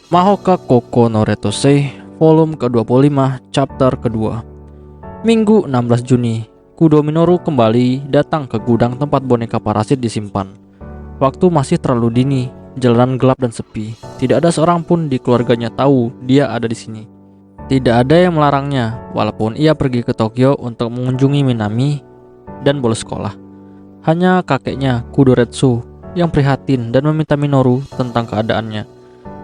Mahoka Koko no Retosei, volume ke-25, chapter kedua. Minggu 16 Juni, Kudo Minoru kembali datang ke gudang tempat boneka parasit disimpan. Waktu masih terlalu dini, jalanan gelap dan sepi. Tidak ada seorang pun di keluarganya tahu dia ada di sini. Tidak ada yang melarangnya, walaupun ia pergi ke Tokyo untuk mengunjungi Minami dan bolos sekolah. Hanya kakeknya, Kudoretsu, yang prihatin dan meminta Minoru tentang keadaannya.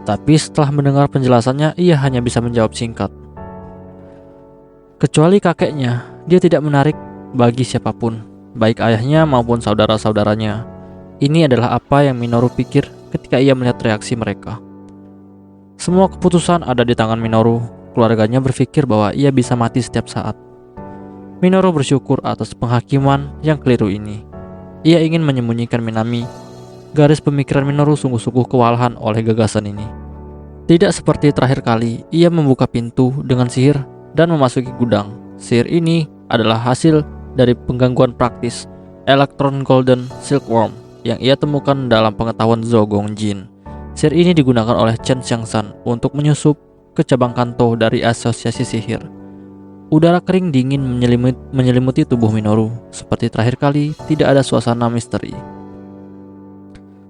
Tapi setelah mendengar penjelasannya, ia hanya bisa menjawab singkat. Kecuali kakeknya, dia tidak menarik bagi siapapun, baik ayahnya maupun saudara-saudaranya. Ini adalah apa yang Minoru pikir ketika ia melihat reaksi mereka. Semua keputusan ada di tangan Minoru. Keluarganya berpikir bahwa ia bisa mati setiap saat. Minoru bersyukur atas penghakiman yang keliru ini. Ia ingin menyembunyikan Minami. Garis pemikiran Minoru sungguh-sungguh kewalahan oleh gagasan ini. Tidak seperti terakhir kali, ia membuka pintu dengan sihir dan memasuki gudang. Sihir ini adalah hasil dari penggangguan praktis Electron Golden Silkworm yang ia temukan dalam pengetahuan Zogong Jin. Sihir ini digunakan oleh Chen Xiangsan untuk menyusup ke cabang kanto dari asosiasi sihir. Udara kering dingin menyelimuti tubuh Minoru. Seperti terakhir kali, tidak ada suasana misteri.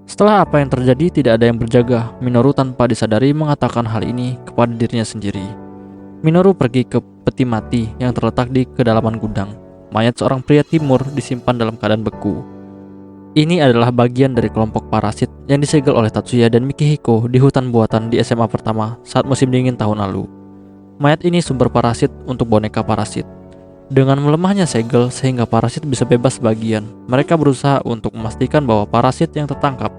Setelah apa yang terjadi, tidak ada yang berjaga. Minoru tanpa disadari mengatakan hal ini kepada dirinya sendiri. Minoru pergi ke peti mati yang terletak di kedalaman gudang. Mayat seorang pria timur disimpan dalam keadaan beku. Ini adalah bagian dari kelompok parasit yang disegel oleh Tatsuya dan Mikihiko di hutan buatan di SMA pertama saat musim dingin tahun lalu. Mayat ini sumber parasit untuk boneka parasit. Dengan melemahnya segel sehingga parasit bisa bebas sebagian, mereka berusaha untuk memastikan bahwa parasit yang tertangkap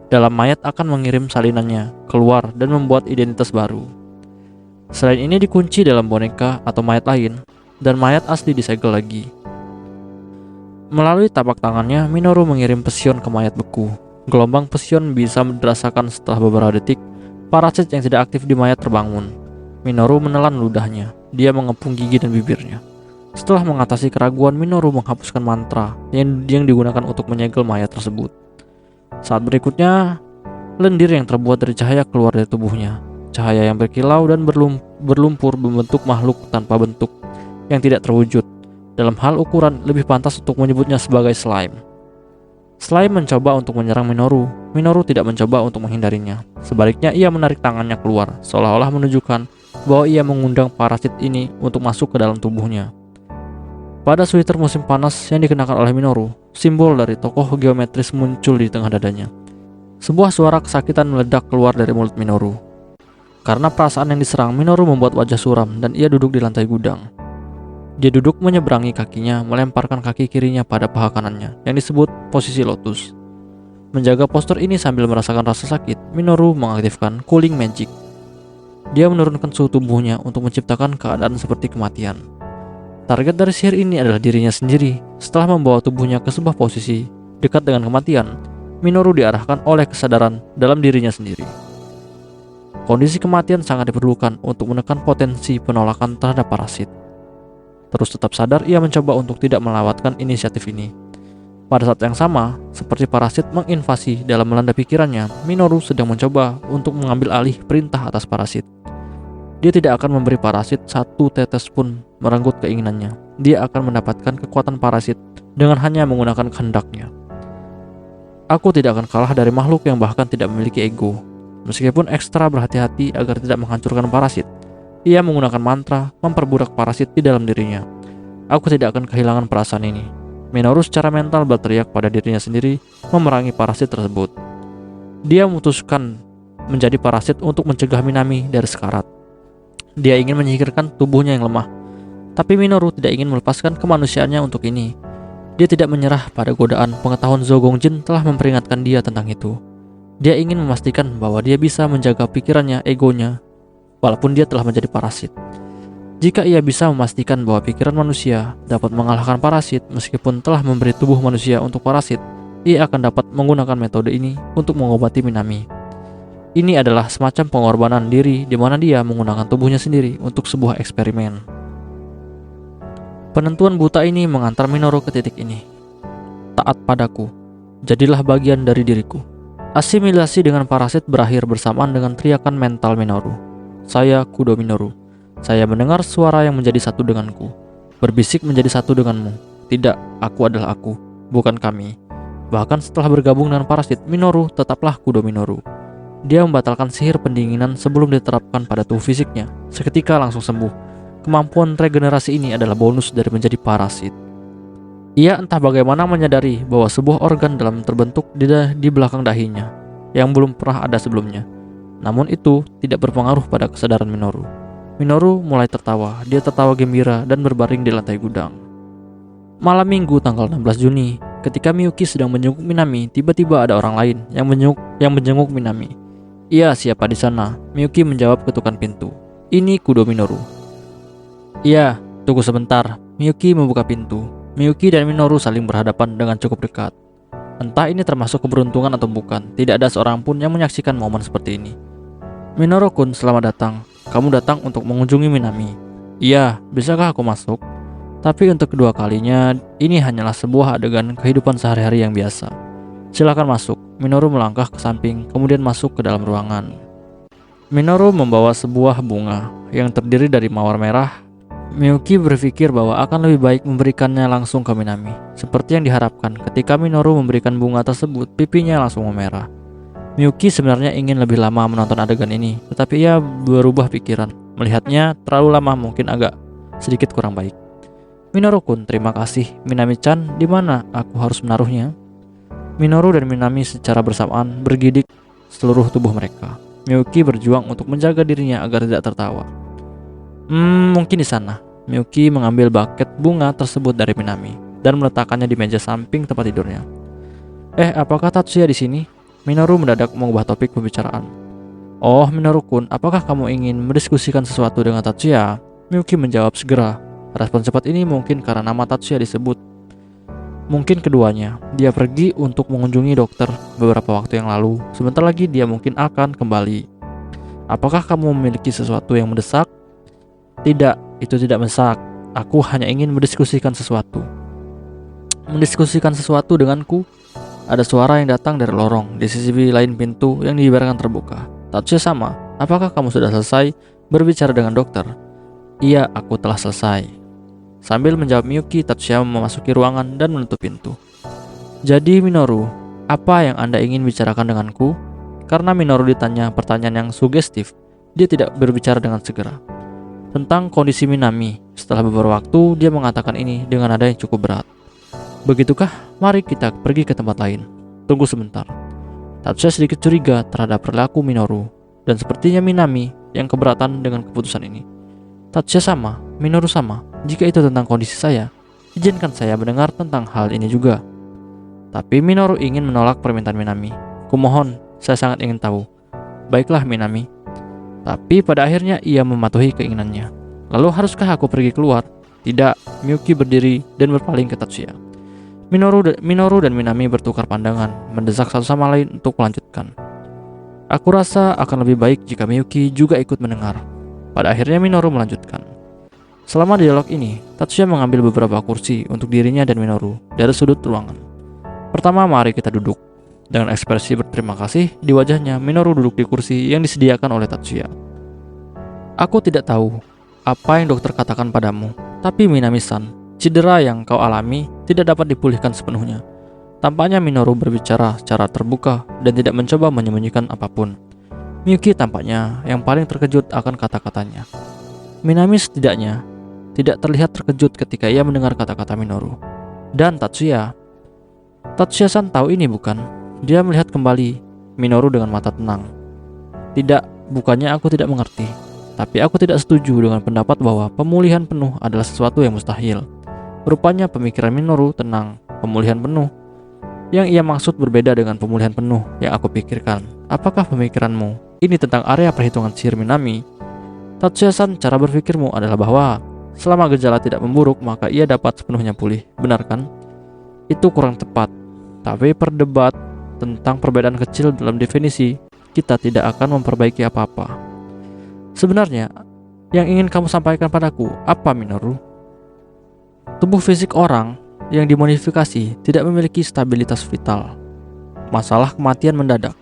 dalam mayat akan mengirim salinannya keluar dan membuat identitas baru. Selain ini dikunci dalam boneka atau mayat lain, dan mayat asli disegel lagi. Melalui tapak tangannya, Minoru mengirim pesion ke mayat beku. Gelombang pesion bisa dirasakan setelah beberapa detik. Parasit yang tidak aktif di mayat terbangun. Minoru menelan ludahnya. Dia mengepung gigi dan bibirnya. Setelah mengatasi keraguan, Minoru menghapuskan mantra yang digunakan untuk menyegel mayat tersebut. Saat berikutnya, lendir yang terbuat dari cahaya keluar dari tubuhnya. Cahaya yang berkilau dan berlumpur membentuk makhluk tanpa bentuk yang tidak terwujud. Dalam hal ukuran, lebih pantas untuk menyebutnya sebagai slime. Slime mencoba untuk menyerang Minoru. Minoru tidak mencoba untuk menghindarinya. Sebaliknya, ia menarik tangannya keluar, seolah-olah menunjukkan bahwa ia mengundang parasit ini untuk masuk ke dalam tubuhnya. Pada sweater musim panas yang dikenakan oleh Minoru, simbol dari tokoh geometris muncul di tengah dadanya. Sebuah suara kesakitan meledak keluar dari mulut Minoru. Karena perasaan yang diserang, Minoru membuat wajah suram dan ia duduk di lantai gudang. Dia duduk menyeberangi kakinya, melemparkan kaki kirinya pada paha kanannya, yang disebut posisi lotus. Menjaga postur ini sambil merasakan rasa sakit, Minoru mengaktifkan cooling magic. Dia menurunkan suhu tubuhnya untuk menciptakan keadaan seperti kematian. Target dari sihir ini adalah dirinya sendiri. Setelah membawa tubuhnya ke sebuah posisi dekat dengan kematian, Minoru diarahkan oleh kesadaran dalam dirinya sendiri. Kondisi kematian sangat diperlukan untuk menekan potensi penolakan terhadap parasit. Terus tetap sadar, ia mencoba untuk tidak melewatkan inisiatif ini. Pada saat yang sama, seperti parasit menginvasi dalam melanda pikirannya, Minoru sedang mencoba untuk mengambil alih perintah atas parasit. Dia tidak akan memberi parasit satu tetes pun merenggut keinginannya. Dia akan mendapatkan kekuatan parasit dengan hanya menggunakan kehendaknya. Aku tidak akan kalah dari makhluk yang bahkan tidak memiliki ego. Meskipun ekstra berhati-hati agar tidak menghancurkan parasit, ia menggunakan mantra memperbudak parasit di dalam dirinya. Aku tidak akan kehilangan perasaan ini. Minoru secara mental berteriak pada dirinya sendiri memerangi parasit tersebut. Dia memutuskan menjadi parasit untuk mencegah Minami dari sekarat. Dia ingin menyingkirkan tubuhnya yang lemah. Tapi Minoru tidak ingin melepaskan kemanusiaannya untuk ini. Dia tidak menyerah pada godaan pengetahuan Zogong Jin telah memperingatkan dia tentang itu. Dia ingin memastikan bahwa dia bisa menjaga pikirannya, egonya, walaupun dia telah menjadi parasit. Jika ia bisa memastikan bahwa pikiran manusia dapat mengalahkan parasit meskipun telah memberi tubuh manusia untuk parasit, ia akan dapat menggunakan metode ini untuk mengobati Minami. Ini adalah semacam pengorbanan diri di mana dia menggunakan tubuhnya sendiri untuk sebuah eksperimen. Penentuan buta ini mengantar Minoru ke titik ini. Taat padaku, jadilah bagian dari diriku. Asimilasi dengan parasit berakhir bersamaan dengan teriakan mental Minoru. Saya Kudo Minoru. Saya mendengar suara yang menjadi satu denganku, berbisik menjadi satu denganmu. Tidak, aku adalah aku, bukan kami. Bahkan setelah bergabung dengan parasit, Minoru tetaplah Kudo Minoru. Dia membatalkan sihir pendinginan sebelum diterapkan pada tubuh fisiknya. Seketika langsung sembuh. Kemampuan regenerasi ini adalah bonus dari menjadi parasit. Ia entah bagaimana menyadari bahwa sebuah organ dalam terbentuk di belakang dahinya yang belum pernah ada sebelumnya. Namun itu tidak berpengaruh pada kesadaran Minoru. Minoru mulai tertawa. Dia tertawa gembira dan berbaring di lantai gudang. Malam Minggu tanggal 16 Juni, ketika Miyuki sedang menjenguk Minami, tiba-tiba ada orang lain yang menjenguk Minami. "Iya, siapa di sana?" Miyuki menjawab ketukan pintu. "Ini Kudo Minoru." "Iya, tunggu sebentar." Miyuki membuka pintu. Miyuki dan Minoru saling berhadapan dengan cukup dekat. Entah ini termasuk keberuntungan atau bukan, tidak ada seorang pun yang menyaksikan momen seperti ini. "Minoru-kun, selamat datang. Kamu datang untuk mengunjungi Minami." "Iya, bisakah aku masuk?" Tapi untuk kedua kalinya, ini hanyalah sebuah adegan kehidupan sehari-hari yang biasa. "Silakan masuk." Minoru melangkah ke samping, kemudian masuk ke dalam ruangan. Minoru membawa sebuah bunga yang terdiri dari mawar merah. Miyuki berpikir bahwa akan lebih baik memberikannya langsung ke Minami. Seperti yang diharapkan, ketika Minoru memberikan bunga tersebut, pipinya langsung memerah. Miyuki sebenarnya ingin lebih lama menonton adegan ini, tetapi ia berubah pikiran. Melihatnya terlalu lama mungkin agak sedikit kurang baik. "Minoru-kun, terima kasih. Minami-chan, di mana aku harus menaruhnya?" Minoru dan Minami secara bersamaan bergidik seluruh tubuh mereka. Miyuki berjuang untuk menjaga dirinya agar tidak tertawa. Mungkin di sana." Miyuki mengambil buket bunga tersebut dari Minami dan meletakkannya di meja samping tempat tidurnya. Apakah Tatsuya di sini?" Minoru mendadak mengubah topik pembicaraan. "Oh, Minoru-kun, apakah kamu ingin mendiskusikan sesuatu dengan Tatsuya?" Miyuki menjawab segera. Respon cepat ini mungkin karena nama Tatsuya disebut. Mungkin keduanya. Dia pergi untuk mengunjungi dokter beberapa waktu yang lalu. Sebentar lagi dia mungkin akan kembali. "Apakah kamu memiliki sesuatu yang mendesak?" "Tidak, itu tidak mendesak. Aku hanya ingin mendiskusikan sesuatu." "Mendiskusikan sesuatu denganku?" Ada suara yang datang dari lorong di sisi lain pintu yang dibiarkan terbuka. "Tatsuya sama, apakah kamu sudah selesai berbicara dengan dokter?" "Iya, aku telah selesai." Sambil menjawab Miyuki, Tatsuya memasuki ruangan dan menutup pintu. "Jadi Minoru, apa yang Anda ingin bicarakan denganku?" Karena Minoru ditanya pertanyaan yang sugestif, dia tidak berbicara dengan segera. Tentang kondisi Minami, setelah beberapa waktu dia mengatakan ini dengan nada yang cukup berat. "Begitukah? Mari kita pergi ke tempat lain." "Tunggu sebentar." Tatsuya sedikit curiga terhadap perilaku Minoru, dan sepertinya Minami yang keberatan dengan keputusan ini. "Tatsuya sama, Minoru sama. Jika itu tentang kondisi saya, izinkan saya mendengar tentang hal ini juga." Tapi Minoru ingin menolak permintaan Minami. "Kumohon, saya sangat ingin tahu." "Baiklah Minami." Tapi pada akhirnya ia mematuhi keinginannya. "Lalu haruskah aku pergi keluar?" "Tidak." Miyuki berdiri dan berpaling ke Tatsuya. Minoru dan Minami bertukar pandangan, mendesak satu sama lain untuk melanjutkan. "Aku rasa akan lebih baik jika Miyuki juga ikut mendengar." Pada akhirnya Minoru melanjutkan. Selama dialog ini, Tatsuya mengambil beberapa kursi untuk dirinya dan Minoru dari sudut ruangan. "Pertama, mari kita duduk." Dengan ekspresi berterima kasih di wajahnya, Minoru duduk di kursi yang disediakan oleh Tatsuya. "Aku tidak tahu apa yang dokter katakan padamu, tapi Minami-san, cedera yang kau alami tidak dapat dipulihkan sepenuhnya." Tampaknya Minoru berbicara secara terbuka dan tidak mencoba menyembunyikan apapun. Miyuki tampaknya yang paling terkejut akan kata-katanya. Minami setidaknya tidak terlihat terkejut ketika ia mendengar kata-kata Minoru. Dan Tatsuya-san tahu ini bukan? Dia melihat kembali Minoru dengan mata tenang. "Tidak, bukannya aku tidak mengerti. Tapi aku tidak setuju dengan pendapat bahwa pemulihan penuh adalah sesuatu yang mustahil." Rupanya pemikiran Minoru tenang. Pemulihan penuh. Yang ia maksud berbeda dengan pemulihan penuh yang aku pikirkan. Apakah pemikiranmu ini tentang area perhitungan sihir Minami? Tatsuya-san, cara berpikirmu adalah bahwa selama gejala tidak memburuk maka ia dapat sepenuhnya pulih, benar kan? Itu kurang tepat. Tapi perdebat tentang perbedaan kecil dalam definisi, kita tidak akan memperbaiki apa-apa. Sebenarnya, yang ingin kamu sampaikan padaku apa, Minoru? Tubuh fisik orang yang dimodifikasi tidak memiliki stabilitas vital. Masalah kematian mendadak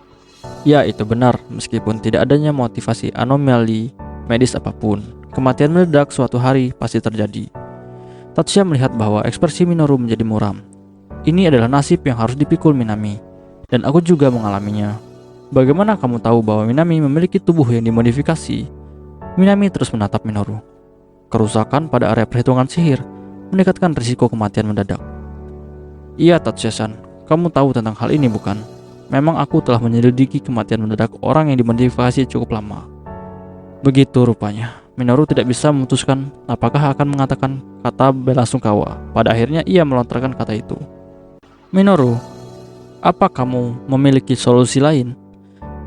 Ya, itu benar. Meskipun tidak adanya motivasi anomali medis apapun, kematian mendadak suatu hari pasti terjadi. Tatsuya melihat bahwa ekspresi Minoru menjadi muram. Ini adalah nasib yang harus dipikul Minami, dan aku juga mengalaminya. Bagaimana kamu tahu bahwa Minami memiliki tubuh yang dimodifikasi? Minami terus menatap Minoru. Kerusakan pada area perhitungan sihir meningkatkan risiko kematian mendadak. Iya, Tatsuya-san, kamu tahu tentang hal ini bukan? Memang aku telah menyelidiki kematian mendadak orang yang dimodifikasi cukup lama. Begitu rupanya. Minoru tidak bisa memutuskan apakah akan mengatakan kata bela sungkawa. Pada akhirnya ia melontarkan kata itu. Minoru, apa kamu memiliki solusi lain?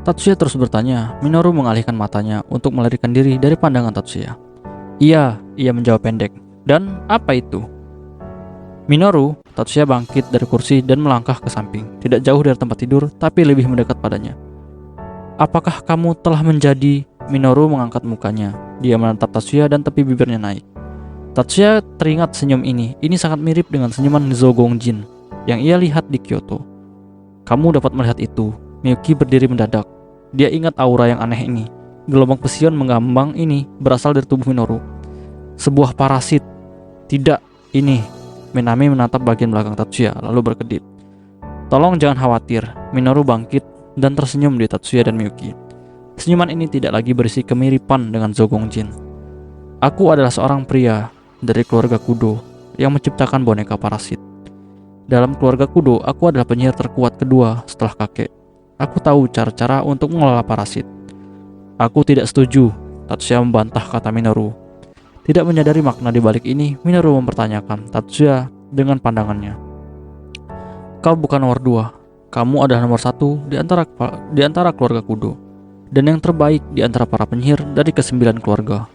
Tatsuya terus bertanya. Minoru mengalihkan matanya untuk melarikan diri dari pandangan Tatsuya. Iya, ia menjawab pendek. Dan apa itu? Minoru, Tatsuya bangkit dari kursi dan melangkah ke samping. Tidak jauh dari tempat tidur, tapi lebih mendekat padanya. Apakah kamu telah menjadi... Minoru mengangkat mukanya. Dia menatap Tatsuya dan tepi bibirnya naik. Tatsuya teringat senyum ini. Ini sangat mirip dengan senyuman Zogongjin yang ia lihat di Kyoto. Kamu dapat melihat itu. Miyuki berdiri mendadak. Dia ingat aura yang aneh ini. Gelombang pesion mengambang ini berasal dari tubuh Minoru. Sebuah parasit. Tidak, ini. Minami menatap bagian belakang Tatsuya lalu berkedip. Tolong jangan khawatir. Minoru bangkit dan tersenyum di Tatsuya dan Miyuki. Senyuman ini tidak lagi berisi kemiripan dengan Zogongjin. Aku adalah seorang pria dari keluarga Kudo yang menciptakan boneka parasit. Dalam keluarga Kudo, aku adalah penyihir terkuat kedua setelah kakek. Aku tahu cara-cara untuk mengelola parasit. Aku tidak setuju, Tatsuya membantah kata Minoru. Tidak menyadari makna di balik ini, Minoru mempertanyakan Tatsuya dengan pandangannya. Kau bukan nomor 2. Kamu adalah nomor 1 di antara keluarga Kudo. Dan yang terbaik di antara para penyihir dari ke-9 keluarga.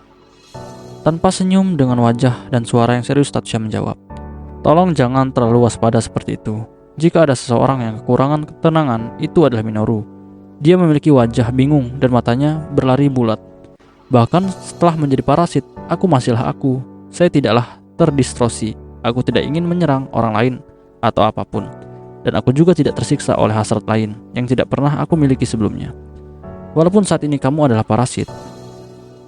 Tanpa senyum dengan wajah dan suara yang serius, Tatsuya menjawab, tolong jangan terlalu waspada seperti itu. Jika ada seseorang yang kekurangan ketenangan, itu adalah Minoru. Dia memiliki wajah bingung dan matanya berlari bulat. Bahkan setelah menjadi parasit, aku masihlah aku. Saya tidaklah terdistorsi. Aku tidak ingin menyerang orang lain atau apapun. Dan aku juga tidak tersiksa oleh hasrat lain yang tidak pernah aku miliki sebelumnya. Walaupun saat ini kamu adalah parasit.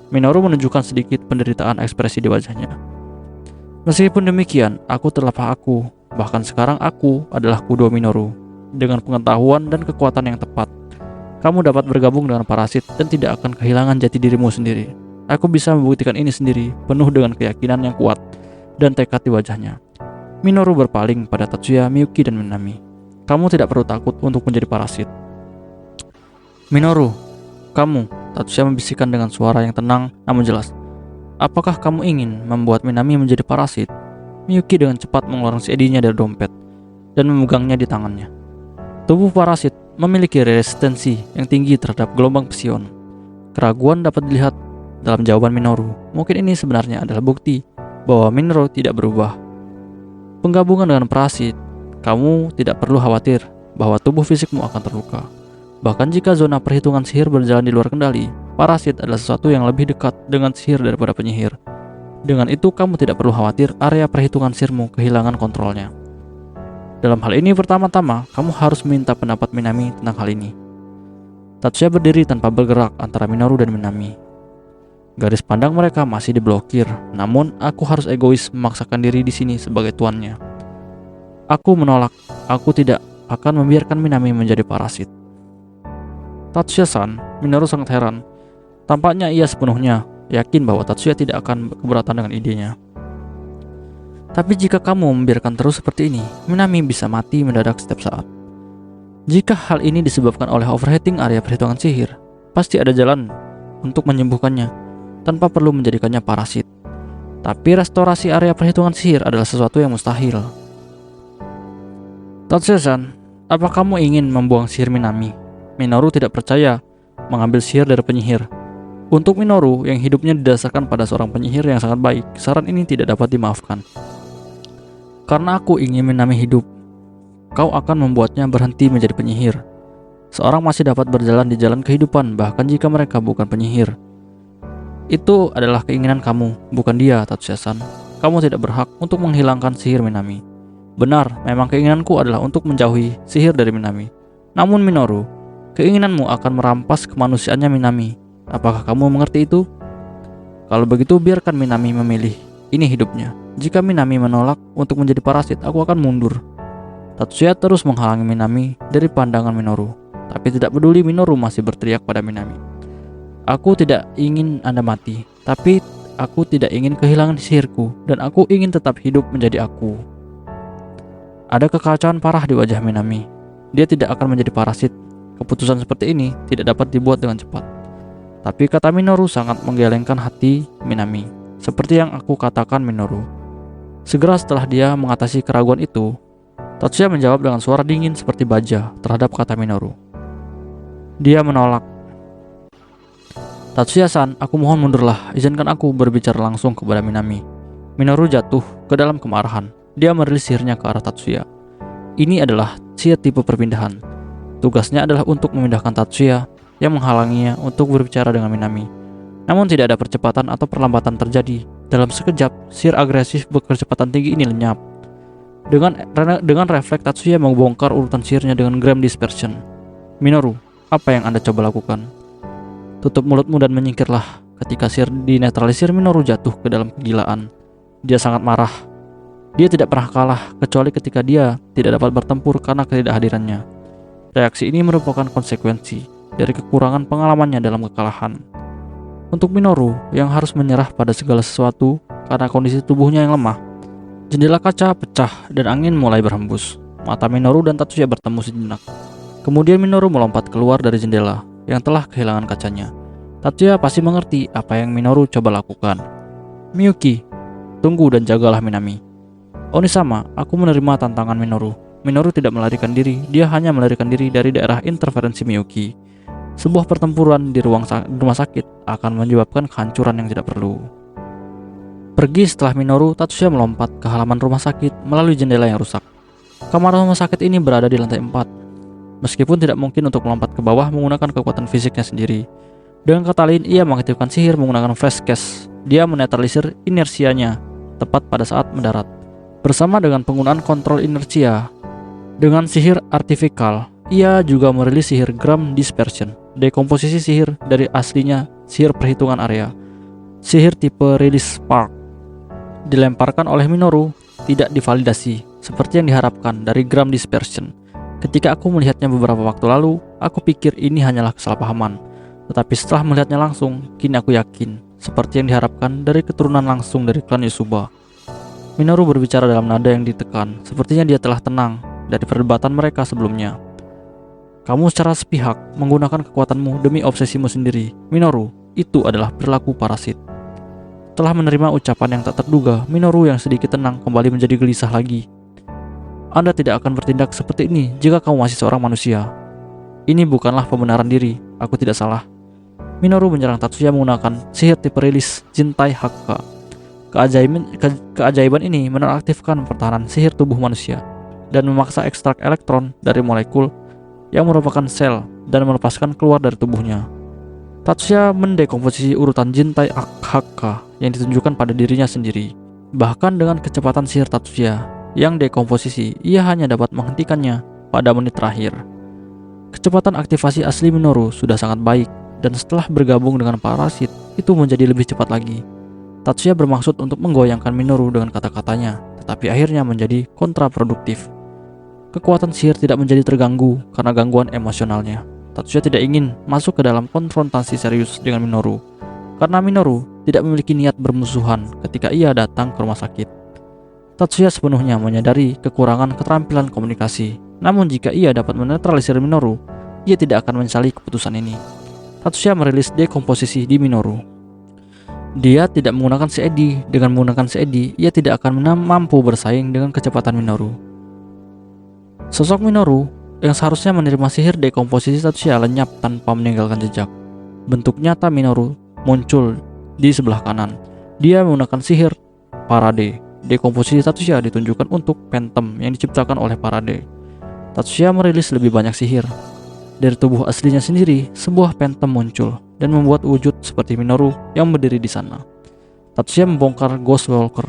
Minoru menunjukkan sedikit penderitaan ekspresi di wajahnya. Meskipun demikian, aku terlepas aku. Bahkan sekarang aku adalah Kudo Minoru. Dengan pengetahuan dan kekuatan yang tepat, kamu dapat bergabung dengan parasit dan tidak akan kehilangan jati dirimu sendiri. Aku bisa membuktikan ini sendiri, penuh dengan keyakinan yang kuat dan tekad di wajahnya. Minoru berpaling pada Tatsuya, Miyuki, dan Minami. Kamu tidak perlu takut untuk menjadi parasit. Minoru, kamu, Tatsuya membisikkan dengan suara yang tenang namun jelas. Apakah kamu ingin membuat Minami menjadi parasit? Miyuki dengan cepat mengeluarkan CD-nya dari dompet dan memegangnya di tangannya. Tubuh parasit memiliki resistensi yang tinggi terhadap gelombang psion. Keraguan dapat dilihat dalam jawaban Minoru. Mungkin ini sebenarnya adalah bukti bahwa Minoru tidak berubah. Penggabungan dengan parasit, kamu tidak perlu khawatir bahwa tubuh fisikmu akan terluka. Bahkan jika zona perhitungan sihir berjalan di luar kendali, parasit adalah sesuatu yang lebih dekat dengan sihir daripada penyihir. Dengan itu, kamu tidak perlu khawatir area perhitungan sihirmu kehilangan kontrolnya. Dalam hal ini, pertama-tama, kamu harus minta pendapat Minami tentang hal ini. Tatsuya berdiri tanpa bergerak antara Minoru dan Minami. Garis pandang mereka masih diblokir, namun aku harus egois memaksakan diri di sini sebagai tuannya. Aku menolak, aku tidak akan membiarkan Minami menjadi parasit. Tatsuya-san, Minoru sangat heran. Tampaknya ia sepenuhnya yakin bahwa Tatsuya tidak akan keberatan dengan idenya. Tapi jika kamu membiarkan terus seperti ini, Minami bisa mati mendadak setiap saat. Jika hal ini disebabkan oleh overheating area perhitungan sihir, pasti ada jalan untuk menyembuhkannya tanpa perlu menjadikannya parasit. Tapi restorasi area perhitungan sihir adalah sesuatu yang mustahil. Tatsuya-san, apa kamu ingin membuang sihir Minami? Minoru tidak percaya mengambil sihir dari penyihir. Untuk Minoru yang hidupnya didasarkan pada seorang penyihir yang sangat baik, saran ini tidak dapat dimaafkan. Karena aku ingin Minami hidup, kau akan membuatnya berhenti menjadi penyihir. Seorang masih dapat berjalan di jalan kehidupan bahkan jika mereka bukan penyihir. Itu adalah keinginan kamu, bukan dia, Tatsuya-san. Kamu tidak berhak untuk menghilangkan sihir Minami. Benar, memang keinginanku adalah untuk menjauhi sihir dari Minami. Namun Minoru, Keinginanmu akan merampas kemanusiaannya Minami. Apakah kamu mengerti itu? Kalau begitu biarkan Minami memilih. Ini hidupnya. Jika Minami menolak untuk menjadi parasit, aku akan mundur. Tatsuya terus menghalangi Minami dari pandangan Minoru. Tapi tidak peduli, Minoru masih berteriak pada Minami. Aku tidak ingin Anda mati, tapi aku tidak ingin kehilangan sihirku, dan aku ingin tetap hidup menjadi aku. Ada kekacauan parah di wajah Minami. Dia tidak akan menjadi parasit. Keputusan seperti ini tidak dapat dibuat dengan cepat. Tapi kata Minoru sangat menggelengkan hati Minami. Seperti yang aku katakan, Minoru. Segera setelah dia mengatasi keraguan itu, Tatsuya menjawab dengan suara dingin seperti baja terhadap kata Minoru. Dia menolak. Tatsuya-san, aku mohon mundurlah. Izinkan aku berbicara langsung kepada Minami. Minoru jatuh ke dalam kemarahan. Dia merilis sihirnya ke arah Tatsuya. Ini adalah sihir tipe perpindahan. Tugasnya adalah untuk memindahkan Tatsuya yang menghalanginya untuk berbicara dengan Minami. Namun tidak ada percepatan atau perlambatan terjadi. Dalam sekejap, sihir agresif berkecepatan tinggi ini lenyap. Dengan refleks Tatsuya membongkar urutan sihirnya dengan gram dispersion. Minoru, apa yang Anda coba lakukan? Tutup mulutmu dan menyingkirlah. Ketika sihir dinetralisir, Minoru jatuh ke dalam kegilaan. Dia sangat marah. Dia tidak pernah kalah, kecuali ketika dia tidak dapat bertempur karena ketidakhadirannya. Reaksi ini merupakan konsekuensi dari kekurangan pengalamannya dalam kekalahan. Untuk Minoru yang harus menyerah pada segala sesuatu karena kondisi tubuhnya yang lemah, jendela kaca pecah dan angin mulai berhembus. Mata Minoru dan Tatsuya bertemu sejenak. Kemudian Minoru melompat keluar dari jendela yang telah kehilangan kacanya. Tatsuya pasti mengerti apa yang Minoru coba lakukan. Miyuki, tunggu dan jagalah Minami. Onisama, aku menerima tantangan Minoru. Minoru tidak melarikan diri, dia hanya melarikan diri dari daerah interferensi Miyuki. Sebuah pertempuran di rumah sakit akan menyebabkan kehancuran yang tidak perlu. Pergi setelah Minoru, Tatsuya melompat ke halaman rumah sakit melalui jendela yang rusak. Kamar rumah sakit ini berada di lantai 4. Meskipun tidak mungkin untuk melompat ke bawah menggunakan kekuatan fisiknya sendiri. Dengan kata lain, ia mengaktifkan sihir menggunakan flash cache. Dia menetralisir inersianya tepat pada saat mendarat. Bersama dengan penggunaan kontrol inersia dengan sihir artifikal, ia juga merilis sihir gram dispersion, dekomposisi sihir dari aslinya sihir perhitungan area. Sihir tipe release spark dilemparkan oleh Minoru tidak divalidasi seperti yang diharapkan dari gram dispersion. Ketika aku melihatnya beberapa waktu lalu, aku pikir ini hanyalah kesalahpahaman. Tetapi setelah melihatnya langsung, kini aku yakin seperti yang diharapkan dari keturunan langsung dari klan Yusuba. Minoru berbicara dalam nada yang ditekan, sepertinya dia telah tenang dari perdebatan mereka sebelumnya. Kamu secara sepihak menggunakan kekuatanmu demi obsesimu sendiri. Minoru, itu adalah perilaku parasit. Setelah menerima ucapan yang tak terduga, Minoru yang sedikit tenang kembali menjadi gelisah lagi. Anda tidak akan bertindak seperti ini jika kamu masih seorang manusia. Ini bukanlah pembenaran diri, aku tidak salah. Minoru menyerang Tatsuya menggunakan sihir tipe rilis Jintai Hakka. Keajaiban ini menonaktifkan pertahanan sihir tubuh manusia dan memaksa ekstrak elektron dari molekul yang merupakan sel dan melepaskan keluar dari tubuhnya. Tatsuya mendekomposisi urutan Jintai Hakka yang ditunjukkan pada dirinya sendiri. Bahkan dengan kecepatan sihir Tatsuya yang dekomposisi, ia hanya dapat menghentikannya pada menit terakhir. Kecepatan aktivasi asli Minoru sudah sangat baik, dan setelah bergabung dengan parasit, itu menjadi lebih cepat lagi. Tatsuya bermaksud untuk menggoyangkan Minoru dengan kata-katanya, tetapi akhirnya menjadi kontraproduktif. Kekuatan sihir tidak menjadi terganggu karena gangguan emosionalnya. Tatsuya tidak ingin masuk ke dalam konfrontasi serius dengan Minoru, karena Minoru tidak memiliki niat bermusuhan ketika ia datang ke rumah sakit. Tatsuya sepenuhnya menyadari kekurangan keterampilan komunikasi, namun jika ia dapat menetralisir Minoru, ia tidak akan menyesali keputusan ini. Tatsuya merilis dekomposisi di Minoru. Dia tidak menggunakan CED. Dengan menggunakan CED, ia tidak akan mampu bersaing dengan kecepatan Minoru. Sosok Minoru yang seharusnya menerima sihir dekomposisi Tatsuya lenyap tanpa meninggalkan jejak. Bentuk nyata Minoru muncul di sebelah kanan. Dia menggunakan sihir Parade. Dekomposisi Tatsuya ditunjukkan untuk Phantom yang diciptakan oleh Parade. Tatsuya merilis lebih banyak sihir. Dari tubuh aslinya sendiri, sebuah Phantom muncul dan membuat wujud seperti Minoru yang berdiri di sana. Tatsuya membongkar Ghost Walker,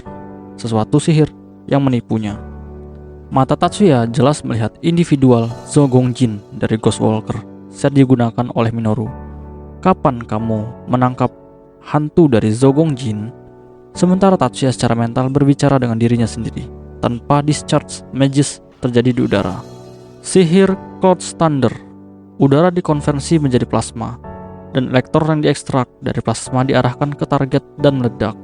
sesuatu sihir yang menipunya. Mata Tatsuya jelas melihat individual Zogongjin dari Ghost Walker, saat digunakan oleh Minoru. Kapan kamu menangkap hantu dari Zogongjin? Sementara Tatsuya secara mental berbicara dengan dirinya sendiri, tanpa discharge magis terjadi di udara. Sihir Cloud Thunder. Udara dikonversi menjadi plasma, dan elektron yang diekstrak dari plasma diarahkan ke target dan meledak.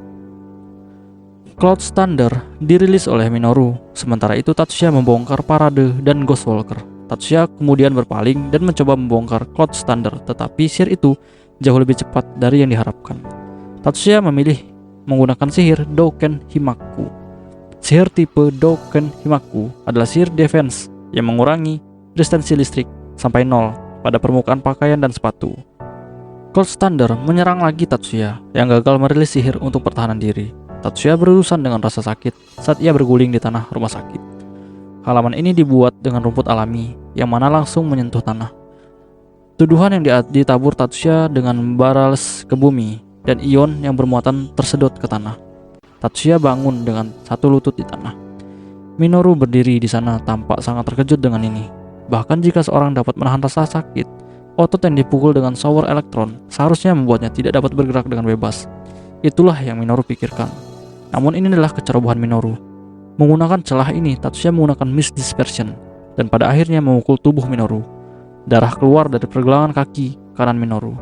Cloud Thunder dirilis oleh Minoru, sementara itu Tatsuya membongkar Parade dan Ghost Walker. Tatsuya kemudian berpaling dan mencoba membongkar Cloud Thunder, tetapi sihir itu jauh lebih cepat dari yang diharapkan. Tatsuya memilih menggunakan sihir Douken Himaku. Sihir tipe Douken Himaku adalah sihir defense yang mengurangi resistensi listrik sampai 0 pada permukaan pakaian dan sepatu. Cold Thunder menyerang lagi Tatsuya yang gagal merilis sihir untuk pertahanan diri. Tatsuya berurusan dengan rasa sakit saat ia berguling di tanah rumah sakit. Halaman ini dibuat dengan rumput alami yang mana langsung menyentuh tanah. Tuduhan yang ditabur Tatsuya dengan barales ke bumi dan ion yang bermuatan tersedot ke tanah. Tatsuya bangun dengan satu lutut di tanah. Minoru berdiri di sana tampak sangat terkejut dengan ini. Bahkan jika seorang dapat menahan rasa sakit, otot yang dipukul dengan shower elektron seharusnya membuatnya tidak dapat bergerak dengan bebas. Itulah yang Minoru pikirkan. Namun ini adalah kecerobohan Minoru. Menggunakan celah ini, Tatsuya menggunakan Mist Dispersion dan pada akhirnya memukul tubuh Minoru. Darah keluar dari pergelangan kaki kanan Minoru.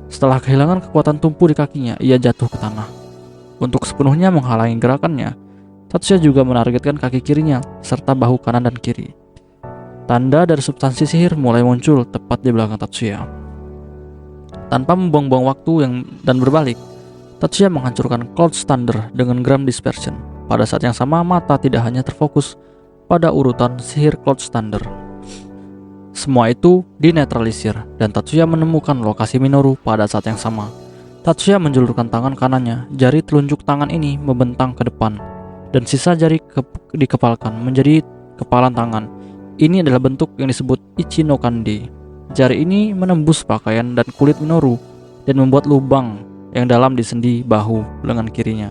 Setelah kehilangan kekuatan tumpu di kakinya, ia jatuh ke tanah. Untuk sepenuhnya menghalangi gerakannya, Tatsuya juga menargetkan kaki kirinya serta bahu kanan dan kiri. Tanda dari substansi sihir mulai muncul tepat di belakang Tatsuya. Tanpa membuang-buang waktu dan berbalik, Tatsuya menghancurkan Cloud Thunder dengan Gram Dispersion. Pada saat yang sama, mata tidak hanya terfokus pada urutan sihir Cloud Thunder. Semua itu dinetralisir dan Tatsuya menemukan lokasi Minoru pada saat yang sama. Tatsuya menjulurkan tangan kanannya, jari telunjuk tangan ini membentang ke depan dan sisa jari dikepalkan menjadi kepalan tangan. Ini adalah bentuk yang disebut Ichi no Kande. Jari ini menembus pakaian dan kulit Minoru dan membuat lubang yang dalam di sendi bahu lengan kirinya.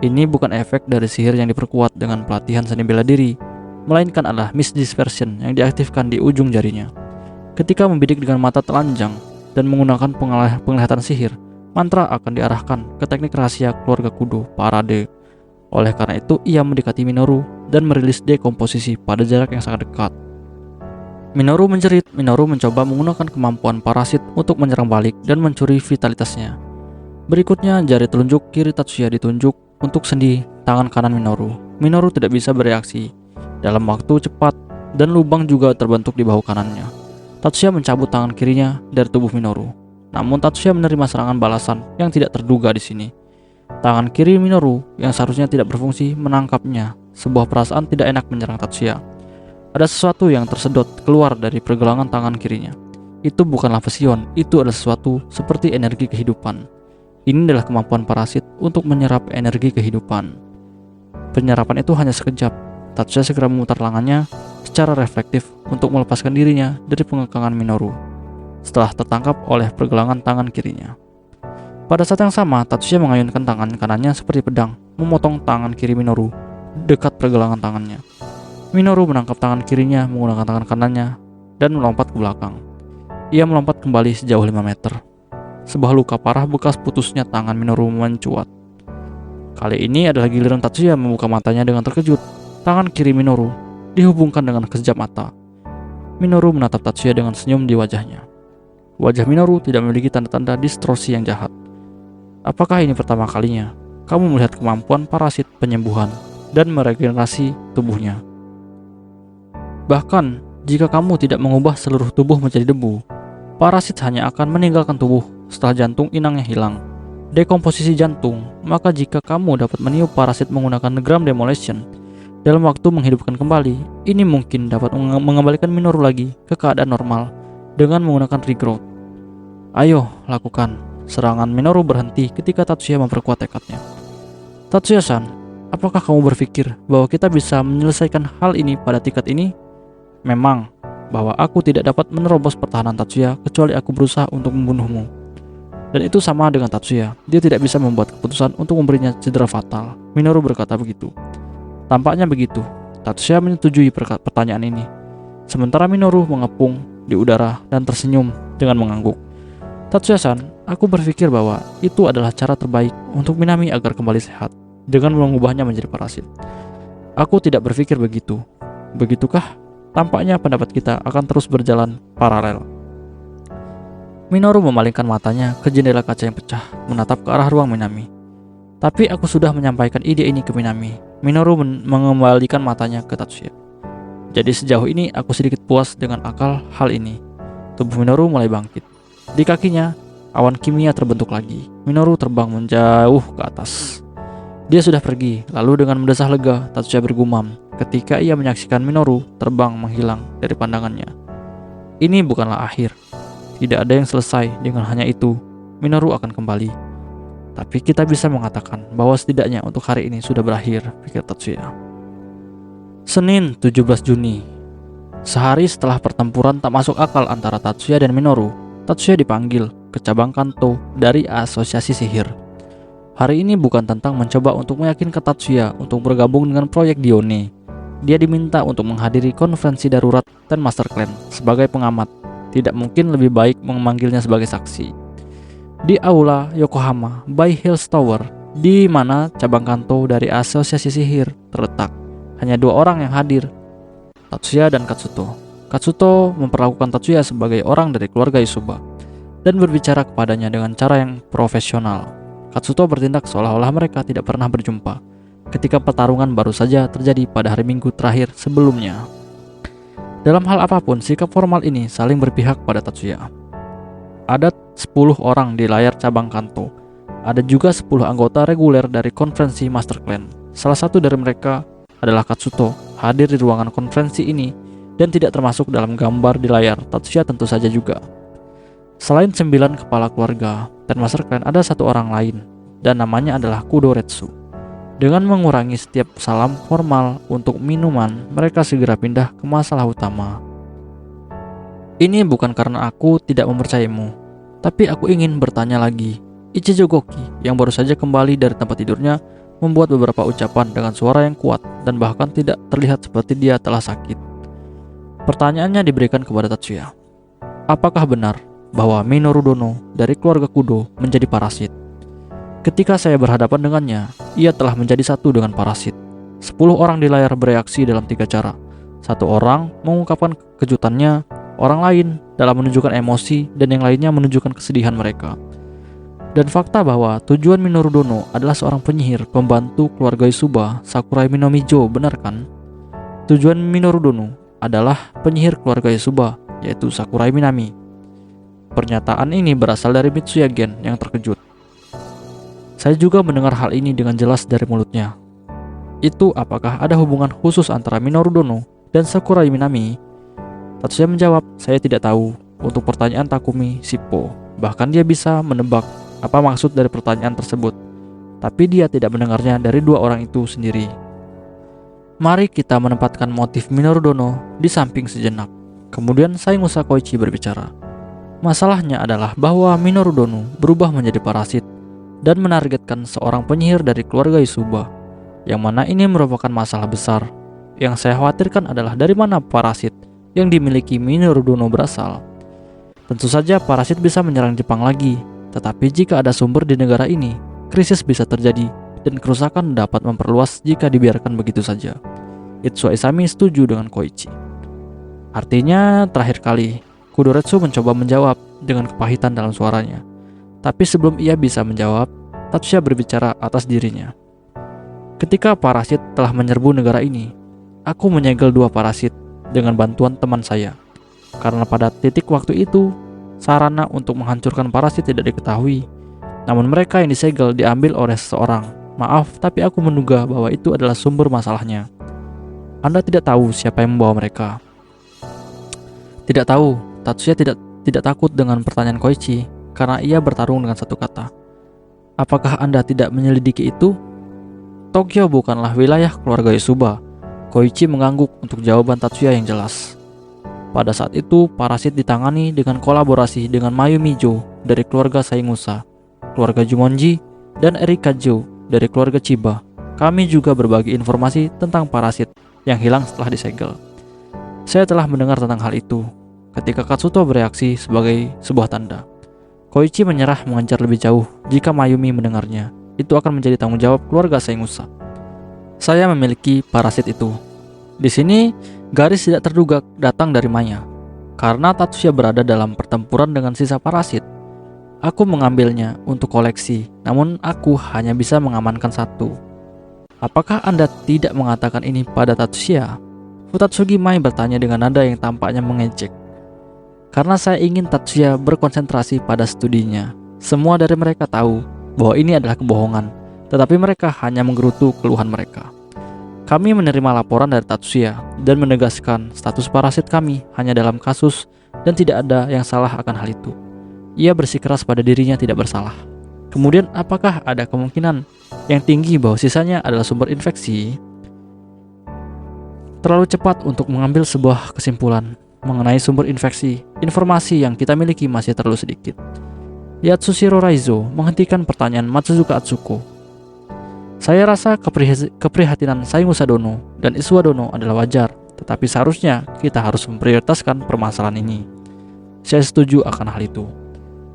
Ini bukan efek dari sihir yang diperkuat dengan pelatihan seni bela diri, melainkan adalah Mist Dispersion yang diaktifkan di ujung jarinya. Ketika membidik dengan mata telanjang dan menggunakan penglihatan sihir, mantra akan diarahkan ke teknik rahasia keluarga Kudo, Parade. Oleh karena itu, ia mendekati Minoru dan merilis dekomposisi pada jarak yang sangat dekat. Minoru menjerit. Minoru mencoba menggunakan kemampuan parasit untuk menyerang balik dan mencuri vitalitasnya. Berikutnya, jari telunjuk kiri Tatsuya ditunjuk untuk sendi tangan kanan Minoru. Minoru tidak bisa bereaksi dalam waktu cepat dan lubang juga terbentuk di bahu kanannya. Tatsuya mencabut tangan kirinya dari tubuh Minoru. Namun Tatsuya menerima serangan balasan yang tidak terduga di sini. Tangan kiri Minoru yang seharusnya tidak berfungsi menangkapnya. Sebuah perasaan tidak enak menyerang Tatsuya. Ada sesuatu yang tersedot keluar dari pergelangan tangan kirinya. Itu bukanlah fusion, itu adalah sesuatu seperti energi kehidupan. Ini adalah kemampuan parasit untuk menyerap energi kehidupan. Penyerapan itu hanya sekejap. Tatsuya segera memutar lengannya secara reflektif untuk melepaskan dirinya dari pengekangan Minoru setelah tertangkap oleh pergelangan tangan kirinya. Pada saat yang sama, Tatsuya mengayunkan tangan kanannya seperti pedang, memotong tangan kiri Minoru dekat pergelangan tangannya. Minoru menangkap tangan kirinya menggunakan tangan kanannya dan melompat ke belakang. Ia melompat kembali sejauh 5 meter. Sebuah luka parah bekas putusnya tangan Minoru mencuat. Kali ini adalah giliran Tatsuya membuka matanya dengan terkejut. Tangan kiri Minoru dihubungkan dengan sekejap mata. Minoru menatap Tatsuya dengan senyum di wajahnya. Wajah Minoru tidak memiliki tanda-tanda distorsi yang jahat. Apakah ini pertama kalinya kamu melihat kemampuan parasit penyembuhan dan meregenerasi tubuhnya? Bahkan, jika kamu tidak mengubah seluruh tubuh menjadi debu, parasit hanya akan meninggalkan tubuh setelah jantung inangnya hilang. Dekomposisi jantung, maka jika kamu dapat meniup parasit menggunakan Gram Demolition dalam waktu menghidupkan kembali, ini mungkin dapat mengembalikan Minoru lagi ke keadaan normal dengan menggunakan regrowth. Ayo, lakukan. Serangan Minoru berhenti ketika Tatsuya memperkuat tekadnya. Tatsuya-san, apakah kamu berpikir bahwa kita bisa menyelesaikan hal ini pada tingkat ini? Memang, bahwa aku tidak dapat menerobos pertahanan Tatsuya kecuali aku berusaha untuk membunuhmu. Dan itu sama dengan Tatsuya, dia tidak bisa membuat keputusan untuk memberinya cedera fatal. Minoru berkata begitu. Tampaknya begitu. Tatsuya menyetujui pertanyaan ini. Sementara Minoru mengepung di udara dan tersenyum dengan mengangguk. Tatsuya-san, aku berpikir bahwa itu adalah cara terbaik untuk Minami agar kembali sehat, dengan mengubahnya menjadi parasit. Aku tidak berpikir begitu. Begitukah? Tampaknya pendapat kita akan terus berjalan paralel. Minoru memalingkan matanya ke jendela kaca yang pecah, menatap ke arah ruang Minami. Tapi aku sudah menyampaikan ide ini ke Minami. Minoru mengembalikan matanya ke Tatsuya. Jadi sejauh ini aku sedikit puas dengan akal hal ini. Tubuh Minoru mulai bangkit. Di kakinya, awan kimia terbentuk lagi. Minoru terbang menjauh ke atas. Dia sudah pergi, lalu dengan mendesah lega, Tatsuya bergumam ketika ia menyaksikan Minoru terbang menghilang dari pandangannya. Ini bukanlah akhir. Tidak ada yang selesai dengan hanya itu. Minoru akan kembali. Tapi kita bisa mengatakan bahwa setidaknya untuk hari ini sudah berakhir, pikir Tatsuya. Senin 17 Juni. Sehari setelah pertempuran tak masuk akal antara Tatsuya dan Minoru, Tatsuya dipanggil ke cabang Kanto dari Asosiasi Sihir. Hari ini bukan tentang mencoba untuk meyakinkan Tatsuya untuk bergabung dengan proyek Dione. Dia diminta untuk menghadiri konferensi darurat Ten Master Clan sebagai pengamat. Tidak mungkin lebih baik memanggilnya sebagai saksi. Di aula Yokohama by Hills Tower, di mana cabang Kanto dari Asosiasi Sihir terletak, hanya 2 orang yang hadir, Tatsuya dan Katsuto. Katsuto memperlakukan Tatsuya sebagai orang dari keluarga Isuba dan berbicara kepadanya dengan cara yang profesional. Katsuto bertindak seolah-olah mereka tidak pernah berjumpa ketika pertarungan baru saja terjadi pada hari Minggu terakhir sebelumnya. Dalam hal apapun, sikap formal ini saling berpihak pada Tatsuya. Ada 10 orang di layar cabang Kanto. Ada juga 10 anggota reguler dari konferensi Master Clan. Salah satu dari mereka adalah Katsuto, hadir di ruangan konferensi ini dan tidak termasuk dalam gambar di layar. Tatsuya tentu saja juga. Selain 9 kepala keluarga dan Master Clan, ada 1 orang lain dan namanya adalah Kudoretsu. Dengan mengurangi setiap salam formal untuk minuman, mereka segera pindah ke masalah utama. Ini bukan karena aku tidak mempercayaimu, tapi aku ingin bertanya lagi. Ichijo Goki yang baru saja kembali dari tempat tidurnya membuat beberapa ucapan dengan suara yang kuat dan bahkan tidak terlihat seperti dia telah sakit. Pertanyaannya diberikan kepada Tatsuya. Apakah benar bahwa Minoru Dono dari keluarga Kudo menjadi parasit? Ketika saya berhadapan dengannya, ia telah menjadi satu dengan parasit. 10 orang di layar bereaksi dalam 3 cara. 1 orang mengungkapkan kejutannya, orang lain dalam menunjukkan emosi, dan yang lainnya menunjukkan kesedihan mereka. Dan fakta bahwa tujuan Minoru Dono adalah seorang penyihir pembantu keluarga Isuba, Sakurai Minomijo, benar kan? Tujuan Minoru Dono adalah penyihir keluarga Isuba, yaitu Sakurai Minami. Pernyataan ini berasal dari Mitsuya Gen yang terkejut. Saya juga mendengar hal ini dengan jelas dari mulutnya. Itu apakah ada hubungan khusus antara Minoru Dono dan Sakurai Minami? Tatsuya menjawab, saya tidak tahu. Untuk pertanyaan Takumi Shippo, bahkan dia bisa menebak apa maksud dari pertanyaan tersebut, tapi dia tidak mendengarnya dari 2 orang itu sendiri. Mari kita menempatkan motif Minoru Dono di samping sejenak. Kemudian Saemusa Koichi berbicara. Masalahnya adalah bahwa Minoru Dono berubah menjadi parasit dan menargetkan seorang penyihir dari keluarga Isuba, yang mana ini merupakan masalah besar. Yang saya khawatirkan adalah dari mana parasit yang dimiliki Minoru Dono berasal. Tentu saja parasit bisa menyerang Jepang lagi, tetapi jika ada sumber di negara ini, krisis bisa terjadi dan kerusakan dapat memperluas jika dibiarkan begitu saja. Itsuo Isami setuju dengan Koichi. Artinya, terakhir kali, Kudoretsu mencoba menjawab dengan kepahitan dalam suaranya. Tapi sebelum ia bisa menjawab, Tatsuya berbicara atas dirinya. Ketika parasit telah menyerbu negara ini, aku menyegel 2 parasit dengan bantuan teman saya. Karena pada titik waktu itu, sarana untuk menghancurkan parasit tidak diketahui. Namun mereka yang disegel diambil oleh seseorang. Maaf, tapi aku menduga bahwa itu adalah sumber masalahnya. Anda tidak tahu siapa yang membawa mereka. Tidak tahu. Tatsuya tidak takut dengan pertanyaan Koichi, karena ia bertarung dengan satu kata. Apakah Anda tidak menyelidiki itu? Tokyo bukanlah wilayah keluarga Isuba. Koichi mengangguk untuk jawaban Tatsuya yang jelas. Pada saat itu, parasit ditangani dengan kolaborasi dengan Mayumijo dari keluarga Saemusa, keluarga Jumonji, dan Erikajo dari keluarga Chiba. Kami juga berbagi informasi tentang parasit yang hilang setelah disegel. Saya telah mendengar tentang hal itu. ketika Katsuto bereaksi sebagai sebuah tanda. Koichi menyerah mengejar lebih jauh. Jika Mayumi mendengarnya, itu akan menjadi tanggung jawab keluarga Saengusa. Saya memiliki parasit itu. Di sini, garis tidak terduga datang dari Maya. Karena Tatsuya berada dalam pertempuran dengan sisa parasit, aku mengambilnya untuk koleksi, namun aku hanya bisa mengamankan satu. Apakah Anda tidak mengatakan ini pada Tatsuya? Futatsugi Mai bertanya dengan nada yang tampaknya mengejek. Karena saya ingin Tatsuya berkonsentrasi pada studinya. Semua dari mereka tahu bahwa ini adalah kebohongan, tetapi mereka hanya menggerutu keluhan mereka. Kami menerima laporan dari Tatsuya dan menegaskan status parasit kami hanya dalam kasus dan tidak ada yang salah akan hal itu. Ia bersikeras pada dirinya tidak bersalah. Kemudian apakah ada kemungkinan yang tinggi bahwa sisanya adalah sumber infeksi? Terlalu cepat untuk mengambil sebuah kesimpulan mengenai sumber infeksi. Informasi yang kita miliki masih terlalu sedikit. Yatsushiro Raizo menghentikan pertanyaan Matsuzuka Atsuko. Saya rasa keprihatinan Saengusa Dono dan Iswa Dono adalah wajar, tetapi seharusnya kita harus memprioritaskan permasalahan ini. Saya setuju akan hal itu.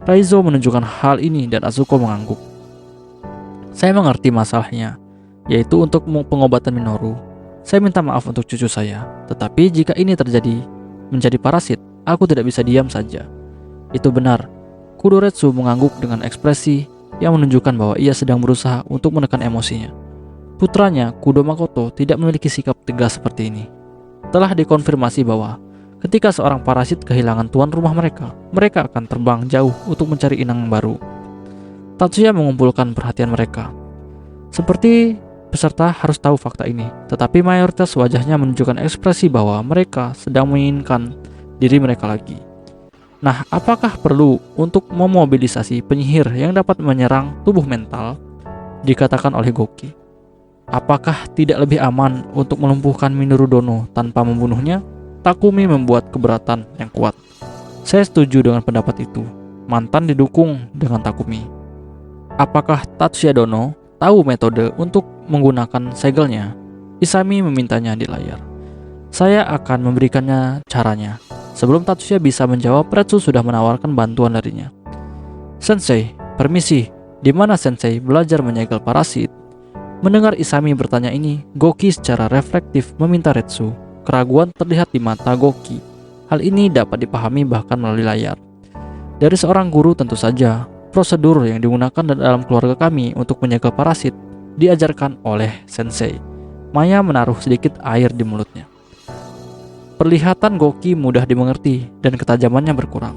Raizo menunjukkan hal ini dan Atsuko mengangguk. Saya mengerti masalahnya, yaitu untuk pengobatan Minoru. Saya minta maaf untuk cucu saya, tetapi jika ini menjadi parasit, aku tidak bisa diam saja. Itu benar. Kudoretsu mengangguk dengan ekspresi yang menunjukkan bahwa ia sedang berusaha untuk menekan emosinya. Putranya, Kudo Makoto, tidak memiliki sikap tegas seperti ini. Telah dikonfirmasi bahwa ketika seorang parasit kehilangan tuan rumah mereka akan terbang jauh untuk mencari inang baru. Tatsuya mengumpulkan perhatian mereka. Seperti peserta harus tahu fakta ini, tetapi mayoritas wajahnya menunjukkan ekspresi bahwa mereka sedang menginginkan diri mereka lagi. Nah, apakah perlu untuk memobilisasi penyihir yang dapat menyerang tubuh mental? Dikatakan oleh Goki. Apakah tidak lebih aman untuk melumpuhkan Minoru Dono tanpa membunuhnya? Takumi membuat keberatan yang kuat. Saya setuju dengan pendapat itu. Mantan didukung dengan Takumi. Apakah Tatsuya Dono tahu metode untuk menggunakan segelnya? Isami memintanya di layar. Saya akan memberikannya caranya. Sebelum Tatsuya bisa menjawab, Retsu sudah menawarkan bantuan darinya. Sensei, permisi, di mana Sensei belajar menyegel parasit? Mendengar Isami bertanya ini, Goki secara reflektif meminta Retsu. Keraguan terlihat di mata Goki. Hal ini dapat dipahami bahkan melalui layar. Dari seorang guru tentu saja, prosedur yang digunakan dalam keluarga kami untuk menyegel parasit diajarkan oleh Sensei. Maya menaruh sedikit air di mulutnya. Perlihatan Goki mudah dimengerti dan ketajamannya berkurang.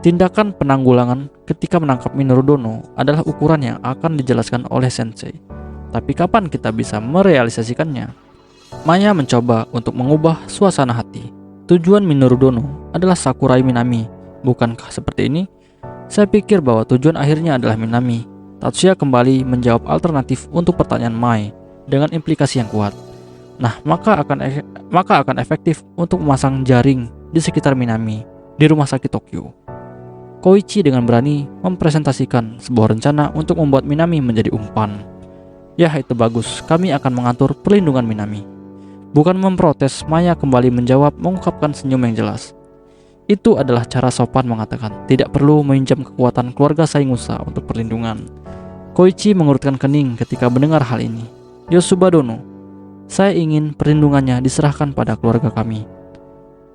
Tindakan penanggulangan ketika menangkap Minoru Dono adalah ukuran yang akan dijelaskan oleh Sensei. Tapi kapan kita bisa merealisasikannya? Maya mencoba untuk mengubah suasana hati. Tujuan Minoru Dono adalah Sakurai Minami. Bukankah seperti ini? Saya pikir bahwa tujuan akhirnya adalah Minami. Tatsuya kembali menjawab alternatif untuk pertanyaan Mai dengan implikasi yang kuat. Nah, maka akan efektif untuk memasang jaring di sekitar Minami di rumah sakit Tokyo. Koichi dengan berani mempresentasikan sebuah rencana untuk membuat Minami menjadi umpan. Ya, itu bagus. Kami akan mengatur perlindungan Minami. Bukan memprotes, Maya kembali menjawab mengungkapkan senyum yang jelas. Itu adalah cara sopan mengatakan tidak perlu meminjam kekuatan keluarga Saengusa untuk perlindungan. Koichi mengurutkan kening ketika mendengar hal ini. Yosuba Dono, saya ingin perlindungannya diserahkan pada keluarga kami.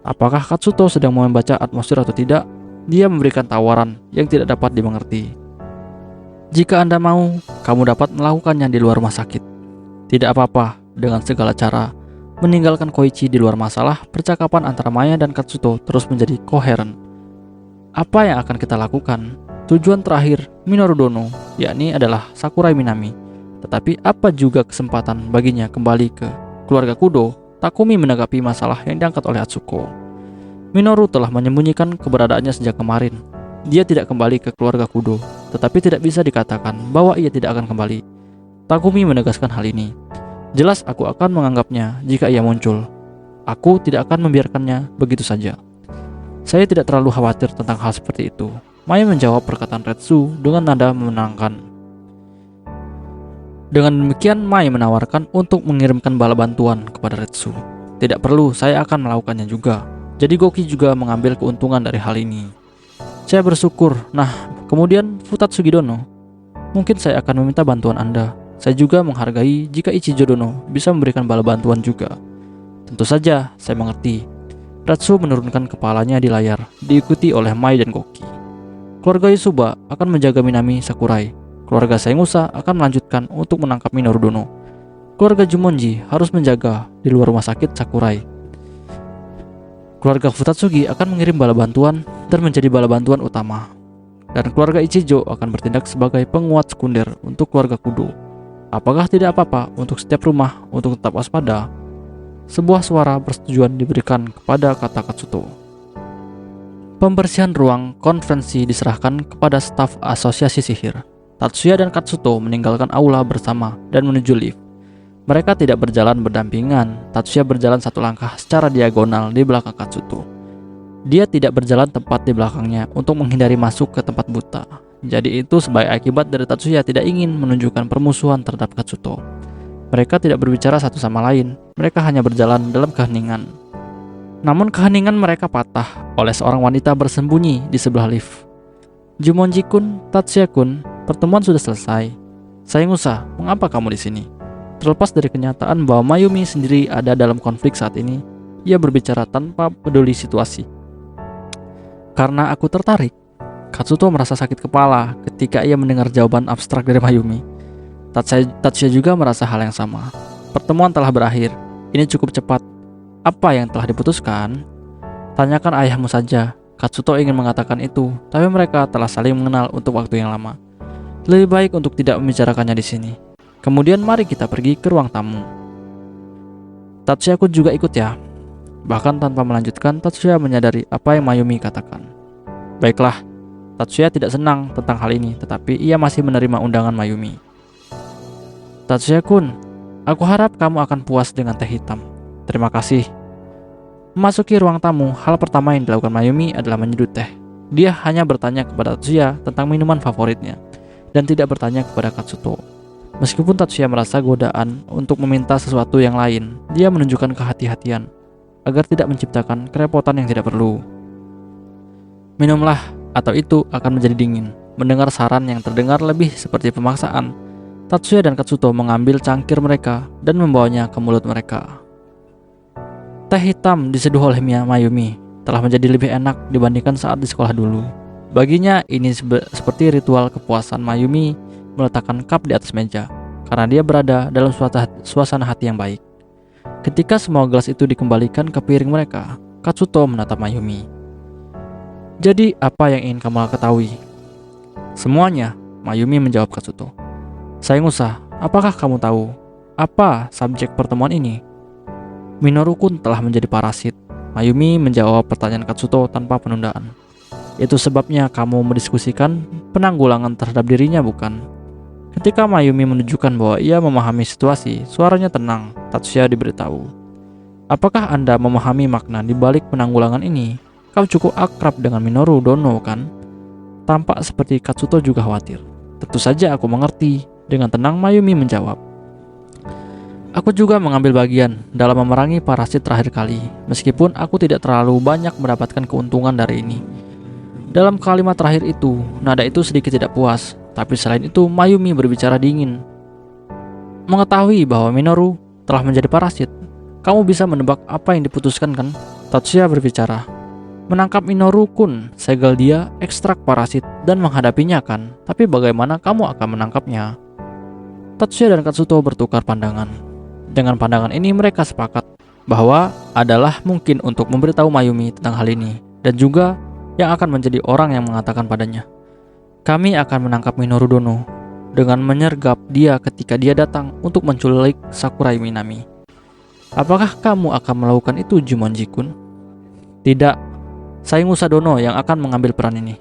Apakah Katsuto sedang membaca atmosfer atau tidak? Dia memberikan tawaran yang tidak dapat dimengerti. Jika Anda mau, kamu dapat melakukannya di luar rumah sakit. Tidak apa-apa, dengan segala cara. Meninggalkan Koichi di luar masalah, percakapan antara Maya dan Katsuto terus menjadi koheren. Apa yang akan kita lakukan? Tujuan terakhir Minoru Dono, yakni adalah Sakurai Minami. Tetapi apa juga kesempatan baginya kembali ke keluarga Kudo? Takumi menanggapi masalah yang diangkat oleh Atsuko. Minoru telah menyembunyikan keberadaannya sejak kemarin. Dia tidak kembali ke keluarga Kudo, tetapi tidak bisa dikatakan bahwa ia tidak akan kembali. Takumi menegaskan hal ini. Jelas aku akan menganggapnya jika ia muncul. Aku tidak akan membiarkannya begitu saja. Saya tidak terlalu khawatir tentang hal seperti itu. Maya menjawab perkataan Retsu dengan nada menenangkan. Dengan demikian, Mai menawarkan untuk mengirimkan bala bantuan kepada Retsu. Tidak perlu, saya akan melakukannya juga. Jadi Goki juga mengambil keuntungan dari hal ini. Saya bersyukur. Nah, kemudian Futatsugi Dono, mungkin saya akan meminta bantuan Anda. Saya juga menghargai jika Ichijo Dono bisa memberikan bala bantuan juga. Tentu saja, saya mengerti. Ratsu menurunkan kepalanya di layar, diikuti oleh Mai dan Goki. Keluarga Yusuba akan menjaga Minami Sakurai. Keluarga Saengusa akan melanjutkan untuk menangkap Minoru Dono. Keluarga Jumonji harus menjaga di luar rumah sakit Sakurai. Keluarga Futatsugi akan mengirim bala bantuan dan menjadi bala bantuan utama. Dan keluarga Ichijo akan bertindak sebagai penguat sekunder untuk keluarga Kudo. Apakah tidak apa-apa untuk setiap rumah untuk tetap waspada? Sebuah suara persetujuan diberikan kepada kata Katsuto. Pembersihan ruang konferensi diserahkan kepada staf asosiasi sihir. Tatsuya dan Katsuto meninggalkan aula bersama dan menuju lift. Mereka tidak berjalan berdampingan. Tatsuya berjalan satu langkah secara diagonal di belakang Katsuto. Dia tidak berjalan tepat di belakangnya untuk menghindari masuk ke tempat buta. Jadi itu sebagai akibat dari Tatsuya tidak ingin menunjukkan permusuhan terhadap Katsuto. Mereka tidak berbicara satu sama lain. Mereka hanya berjalan dalam keheningan. Namun keheningan mereka patah oleh seorang wanita bersembunyi di sebelah lift. Jumonji-kun, Tatsuya-kun, pertemuan sudah selesai. Saengusa, mengapa kamu di sini? Terlepas dari kenyataan bahwa Mayumi sendiri ada dalam konflik saat ini, ia berbicara tanpa peduli situasi. Karena aku tertarik. Katsuto merasa sakit kepala ketika ia mendengar jawaban abstrak dari Mayumi. Tatsuya juga merasa hal yang sama. Pertemuan telah berakhir. Ini cukup cepat. Apa yang telah diputuskan? Tanyakan ayahmu saja. Katsuto ingin mengatakan itu, tapi mereka telah saling mengenal untuk waktu yang lama. Lebih baik untuk tidak membicarakannya di sini. Kemudian mari kita pergi ke ruang tamu. Tatsuya-kun juga ikut ya. Bahkan tanpa melanjutkan, Tatsuya menyadari apa yang Mayumi katakan. Baiklah, Tatsuya tidak senang tentang hal ini, tetapi ia masih menerima undangan Mayumi. Tatsuya-kun, aku harap kamu akan puas dengan teh hitam. Terima kasih. Memasuki ruang tamu, hal pertama yang dilakukan Mayumi adalah menyeduh teh. Dia hanya bertanya kepada Tatsuya tentang minuman favoritnya, dan tidak bertanya kepada Katsuto. Meskipun Tatsuya merasa godaan untuk meminta sesuatu yang lain, dia menunjukkan kehati-hatian agar tidak menciptakan kerepotan yang tidak perlu. Minumlah, atau itu akan menjadi dingin. Mendengar saran yang terdengar lebih seperti pemaksaan, Tatsuya dan Katsuto mengambil cangkir mereka dan membawanya ke mulut mereka. Teh hitam diseduh oleh Mayumi telah menjadi lebih enak dibandingkan saat di sekolah dulu. Baginya ini seperti ritual kepuasan Mayumi meletakkan cup di atas meja, karena dia berada dalam suasana hati yang baik. Ketika semua gelas itu dikembalikan ke piring mereka, Katsuto menatap Mayumi. Jadi apa yang ingin kamu ketahui? Semuanya, Mayumi menjawab Katsuto. Saengusa, apakah kamu tahu apa subjek pertemuan ini? Minoru-kun telah menjadi parasit. Mayumi menjawab pertanyaan Katsuto tanpa penundaan. Itu sebabnya kamu mendiskusikan penanggulangan terhadap dirinya, bukan? Ketika Mayumi menunjukkan bahwa ia memahami situasi, suaranya tenang. Tatsuya diberitahu. Apakah Anda memahami makna di balik penanggulangan ini? Kau cukup akrab dengan Minoru Dono, kan? Tampak seperti Katsuto juga khawatir. Tentu saja aku mengerti. Dengan tenang Mayumi menjawab. Aku juga mengambil bagian dalam memerangi parasit terakhir kali, meskipun aku tidak terlalu banyak mendapatkan keuntungan dari ini. Dalam kalimat terakhir itu, nada itu sedikit tidak puas. Tapi selain itu, Mayumi berbicara dingin. Mengetahui bahwa Minoru telah menjadi parasit, kamu bisa menebak apa yang diputuskan, kan? Tatsuya berbicara. Menangkap Minoru-kun, segel dia, ekstrak parasit, dan menghadapinya, kan? Tapi bagaimana kamu akan menangkapnya? Tatsuya dan Katsuto bertukar pandangan. Dengan pandangan ini mereka sepakat bahwa adalah mungkin untuk memberitahu Mayumi tentang hal ini, dan juga yang akan menjadi orang yang mengatakan padanya. Kami akan menangkap Minoru Dono dengan menyergap dia ketika dia datang untuk menculik Sakurai Minami. Apakah kamu akan melakukan itu, Jumonji-kun? Tidak, Saengusa Dono yang akan mengambil peran ini.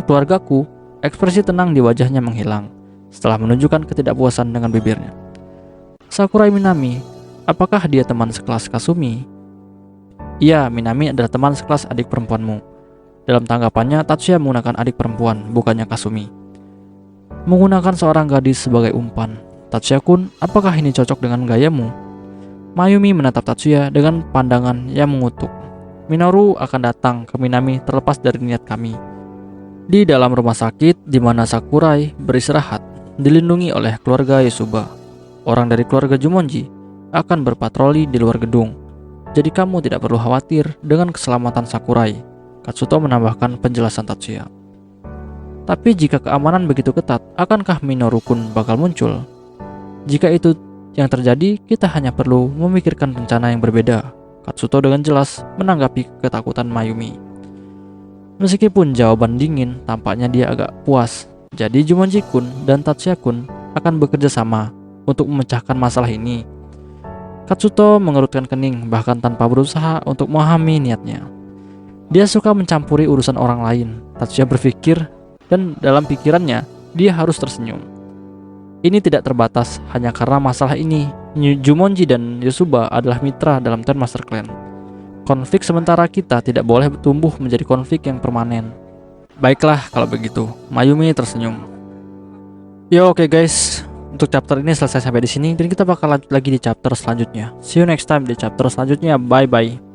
Keluargaku. Ekspresi tenang di wajahnya menghilang setelah menunjukkan ketidakpuasan dengan bibirnya. Sakurai Minami, apakah dia teman sekelas Kasumi? Iya, Minami adalah teman sekelas adik perempuanmu. Dalam tanggapannya, Tatsuya menggunakan adik perempuan, bukannya Kasumi. Menggunakan seorang gadis sebagai umpan. Tatsuya-kun, apakah ini cocok dengan gayamu? Mayumi menatap Tatsuya dengan pandangan yang mengutuk. Minoru akan datang ke Minami terlepas dari niat kami. Di dalam rumah sakit di mana Sakurai beristirahat, dilindungi oleh keluarga Yosuba. Orang dari keluarga Jumonji akan berpatroli di luar gedung. Jadi kamu tidak perlu khawatir dengan keselamatan Sakurai, Katsuto menambahkan penjelasan Tatsuya. Tapi jika keamanan begitu ketat, akankah Minoru-kun bakal muncul? Jika itu yang terjadi, kita hanya perlu memikirkan rencana yang berbeda, Katsuto dengan jelas menanggapi ketakutan Mayumi. Meskipun jawaban dingin, tampaknya dia agak puas. Jadi Jumonji-kun dan Tatsuya-kun akan bekerja sama untuk memecahkan masalah ini. Katsuto mengerutkan kening bahkan tanpa berusaha untuk memahami niatnya. Dia suka mencampuri urusan orang lain, Tatsuya berpikir, dan dalam pikirannya dia harus tersenyum. Ini tidak terbatas hanya karena masalah ini. Jumonji dan Yosuba adalah mitra dalam Ten Master Clan. Konflik sementara kita tidak boleh tumbuh menjadi konflik yang permanen. Baiklah kalau begitu, Mayumi tersenyum. Yo oke guys, untuk chapter ini selesai sampai di sini dan kita bakal lanjut lagi di chapter selanjutnya. See you next time di chapter selanjutnya. Bye bye.